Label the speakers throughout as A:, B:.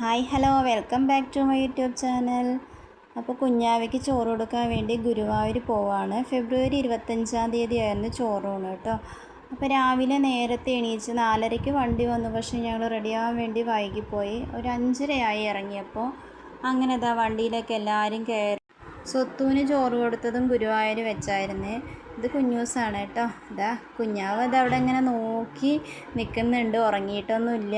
A: Hi hello welcome back to my YouTube channel. അപ്പോൾ കുഞ്ഞാവയ്ക്ക് ചോറ് കൊടുക്കാൻ വേണ്ടി ഗുരുവായൂർ പോവാണ്. ഫെബ്രുവരി 25-ാം തീയതി ആയിരുന്നു ചോറൂണ് കേട്ടോ. അപ്പോൾ രാവിലെ നേരത്തെ എണീച്ച് 4:30-ക്ക് വണ്ടി വന്നു. പക്ഷേ ഞങ്ങൾ റെഡിയാവാൻ വേണ്ടി വൈകിപ്പോയി. ഒരു 5:30 ഇറങ്ങിയപ്പോൾ. അങ്ങനെ വണ്ടിയിലേക്ക് എല്ലാവരും കയറി. സ്വത്തുവിന് ചോറ് കൊടുത്തതും ഗുരുവായൂർ വെച്ചായിരുന്നേ. ഇത് കുഞ്ഞൂസാണ് കേട്ടോ. കുഞ്ഞാവ് അവിടെ ഇങ്ങനെ നോക്കി നിൽക്കുന്നുണ്ട്, ഉറങ്ങിയിട്ടൊന്നുമില്ല.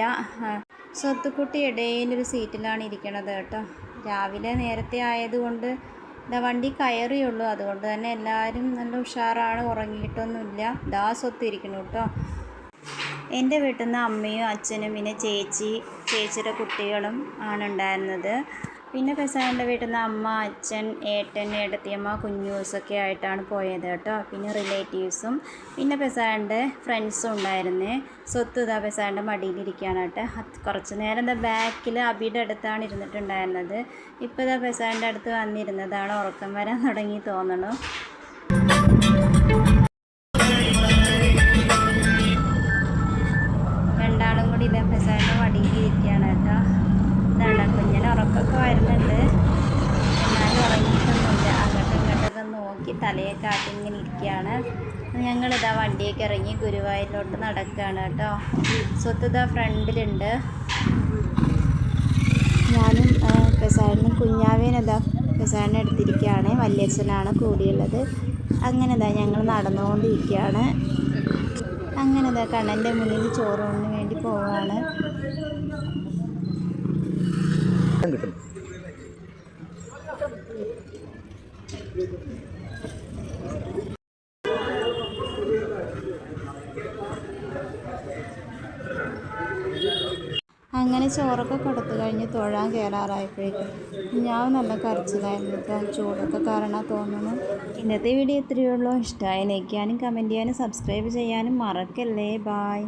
A: സ്വത്തുക്കുട്ടി ഇടയിലൊരു സീറ്റിലാണ് ഇരിക്കണത് കേട്ടോ. രാവിലെ നേരത്തെ ആയതുകൊണ്ട് വണ്ടി കയറിയുള്ളൂ, അതുകൊണ്ട് തന്നെ എല്ലാവരും നല്ല ഉഷാറാണ്, ഉറങ്ങിയിട്ടൊന്നുമില്ല. സ്വത്ത് ഇരിക്കുന്നു കേട്ടോ. എൻ്റെ വീട്ടിൽ നിന്ന് അമ്മയും അച്ഛനും പിന്നെ ചേച്ചിയുടെ കുട്ടികളും ആണ് ഉണ്ടായിരുന്നത്. പിന്നെ പെസാറിൻ്റെ വീട്ടിൽ നിന്ന് അമ്മ, അച്ഛൻ, ഏട്ടൻ, ഏട്ടത്തിയമ്മ, കുഞ്ഞൂസൊക്കെ ആയിട്ടാണ് പോയത് കേട്ടോ. പിന്നെ റിലേറ്റീവ്സും പിന്നെ പെസാറിൻ്റെ ഫ്രണ്ട്സും ഉണ്ടായിരുന്നേ. സ്വത്ത് പെസാറിൻ്റെ മടിയിലിരിക്കുകയാണ് കേട്ടോ. കുറച്ച് നേരം ബാക്കിൽ അബിയുടെ അടുത്താണ് ഇരുന്നിട്ടുണ്ടായിരുന്നത്. ഇപ്പോൾ പെസാറിൻ്റെ അടുത്ത് വന്നിരുന്നതാണ്. ഉറക്കം വരാൻ തുടങ്ങി തോന്നണു. രണ്ടാളും കൂടി പെസാറിൻ്റെ മടിയിലിരിക്കുകയാണ് കേട്ടോ. കുഞ്ഞിന് ഉറക്കമൊക്കെ വരുന്നുണ്ട്, എന്നാലും ഉറങ്ങിയിട്ടൊന്നുമില്ല. അങ്ങോട്ടും ഇങ്ങോട്ടൊക്കെ നോക്കി തലയൊക്കെ ആട്ടി ഇങ്ങനെ ഇരിക്കുകയാണ്. ഞങ്ങളിതാ വണ്ടിയൊക്കെ ഇറങ്ങി ഗുരുവായൂരിലോട്ട് നടക്കുകയാണ് കേട്ടോ. സ്വത്ത് ഫ്രണ്ടിലുണ്ട്. ഞാനും പെസാറിനും കുഞ്ഞാവേനെ പെസാറിനെ എടുത്തിരിക്കുകയാണ്. വല്യച്ഛനാണ് കൂടിയുള്ളത്. അങ്ങനെ ഞങ്ങൾ നടന്നുകൊണ്ടിരിക്കുകയാണ്. അങ്ങനെ കണ്ണൻ്റെ മുന്നിൽ ചോറൂണിന് വേണ്ടി പോവുകയാണ്.
B: കിട്ടും.
A: അങ്ങനെ ചോറൊക്കെ കൊടുത്തു കഴിഞ്ഞ് തൊഴാൻ കയറാറായപ്പോഴേക്കും ഞാൻ നല്ല കരച്ചിലായിരുന്നു കേട്ടോ. ചൂടൊക്കെ കാരണം തോന്നുന്നു. ഇന്നത്തെ വീഡിയോ ഇത്രയേ ഉള്ളൂ. ഇഷ്ടമായി ലൈക്ക് ചെയ്യാനും കമൻറ്റ് ചെയ്യാനും സബ്സ്ക്രൈബ് ചെയ്യാനും മറക്കല്ലേ. ബായ്.